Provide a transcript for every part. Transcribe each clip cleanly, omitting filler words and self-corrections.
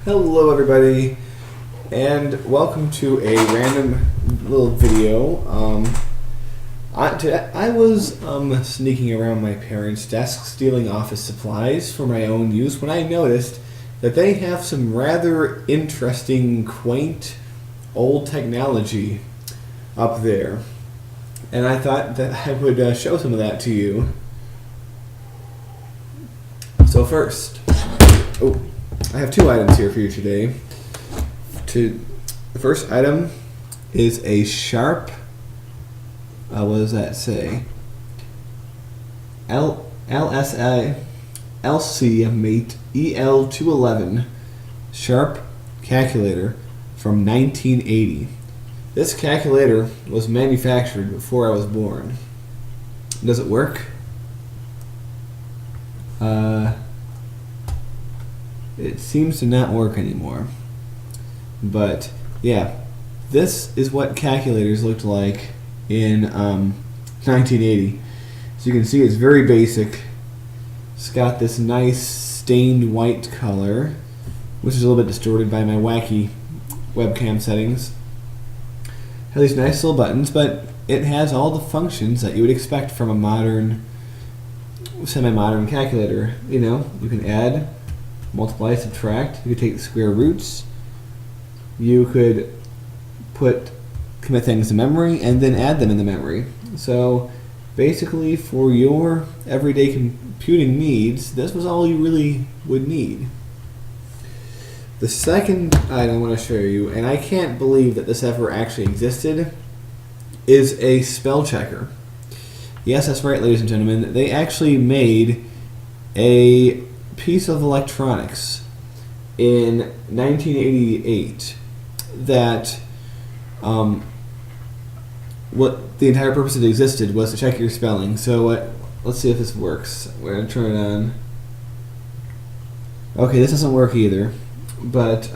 Hello everybody, and welcome to a random little video. I was sneaking around my parents' desk stealing office supplies for my own use when I noticed that they have some rather interesting, quaint, old technology up there. And I thought that I would show some of that to you. So first, I have two items here for you today. The first item is a sharp, what does that say? LC Mate EL211 Sharp calculator from 1980. This calculator was manufactured before I was born. Does it work? It seems to not work anymore. But yeah, this is what calculators looked like in 1980. So you can see it's very basic. It's got this nice stained white color, which is a little bit distorted by my wacky webcam settings. Has these nice little buttons, but it has all the functions that you would expect from a modern, semi-modern calculator. You know, you can add, multiply, subtract. You could take the square roots. You could commit things to memory and then add them in the memory. So basically, for your everyday computing needs, this was all you really would need. The second item I want to show you, and I can't believe that this ever actually existed, is a Spellchecker. Yes, that's right, ladies and gentlemen. They actually made a piece of electronics in 1988 that what the entire purpose it existed was to check your spelling. So let's see if this works. We're going to turn it on. Okay, this doesn't work either. But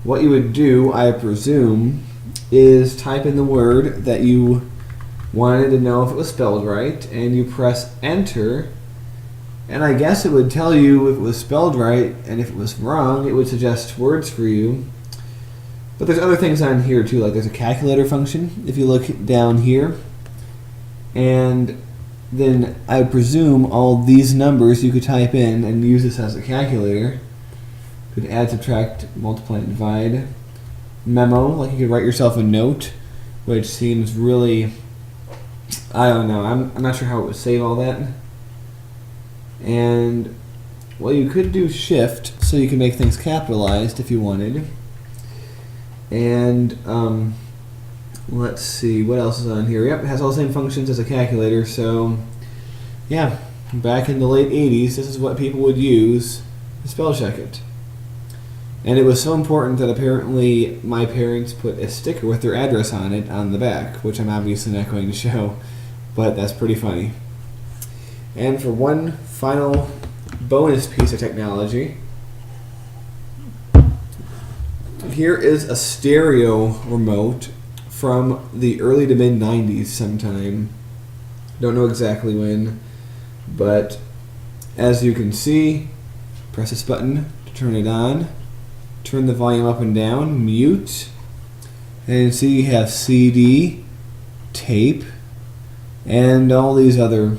what you would do, I presume, is type in the word that you wanted to know if it was spelled right, and you press enter, and I guess it would tell you if it was spelled right, and if it was wrong, it would suggest words for you. But there's other things on here too, like there's a calculator function, if you look down here, and then I presume all these numbers you could type in and use this as a calculator. You could add, subtract, multiply, and divide. Memo, like you could write yourself a note, which seems really, I don't know, I'm not sure how it would save all that. And, well, you could do shift, so you can make things capitalized if you wanted. And, let's see, what else is on here? Yep, it has all the same functions as a calculator, so, yeah, back in the late 80s, this is what people would use to spell check it. And it was so important that apparently my parents put a sticker with their address on it on the back, which I'm obviously not going to show, but that's pretty funny. And for one final bonus piece of technology, here is a stereo remote from the early to mid 90s sometime. Don't know exactly when, but as you can see, press this button to turn it on. Turn the volume up and down, mute, and see you have CD, tape, and all these other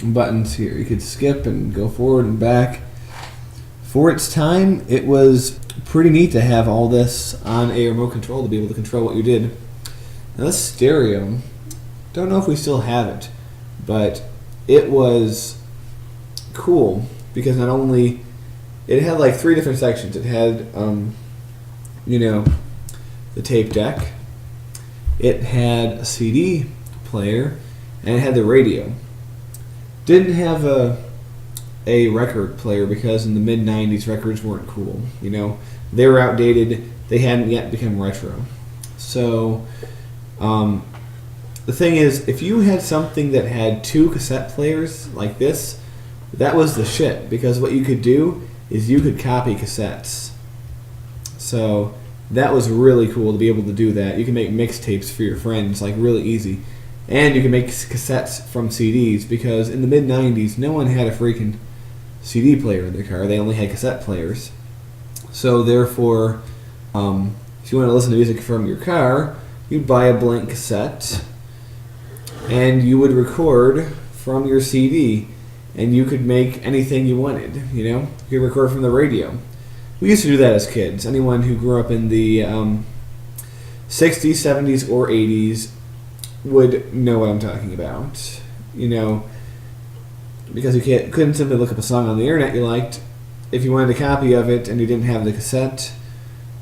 buttons here. You could skip and go forward and back. For its time, it was pretty neat to have all this on a remote control to be able to control what you did. Now this stereo, don't know if we still have it, but it was cool because not only it had like three different sections. It had, you know, the tape deck. It had a CD player, and it had the radio. Didn't have a record player because in the mid '90s records weren't cool. You know, they were outdated. They hadn't yet become retro. So, the thing is, if you had something that had two cassette players like this, that was the shit because what you could do is you could copy cassettes. So that was really cool to be able to do that. You can make mixtapes for your friends, like really easy. And you can make cassettes from CDs because in the mid-90s, no one had a freaking CD player in their car. They only had cassette players. So therefore, if you want to listen to music from your car, you'd buy a blank cassette, and you would record from your CD, and you could make anything you wanted. You could record from the radio. We used to do that as kids. Anyone who grew up in the 60s, 70s, or 80s would know what I'm talking about. Because you couldn't simply look up a song on the internet you liked. If you wanted a copy of it and you didn't have the cassette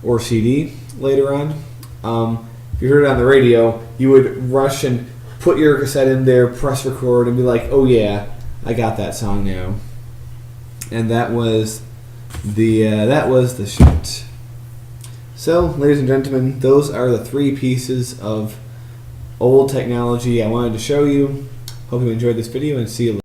or CD later on, if you heard it on the radio, you would rush and put your cassette in there, press record, and be like, "Oh yeah, I got that song now." And that was the shit. So, ladies and gentlemen, those are the 3 pieces of old technology I wanted to show you. Hope you enjoyed this video, and see you later.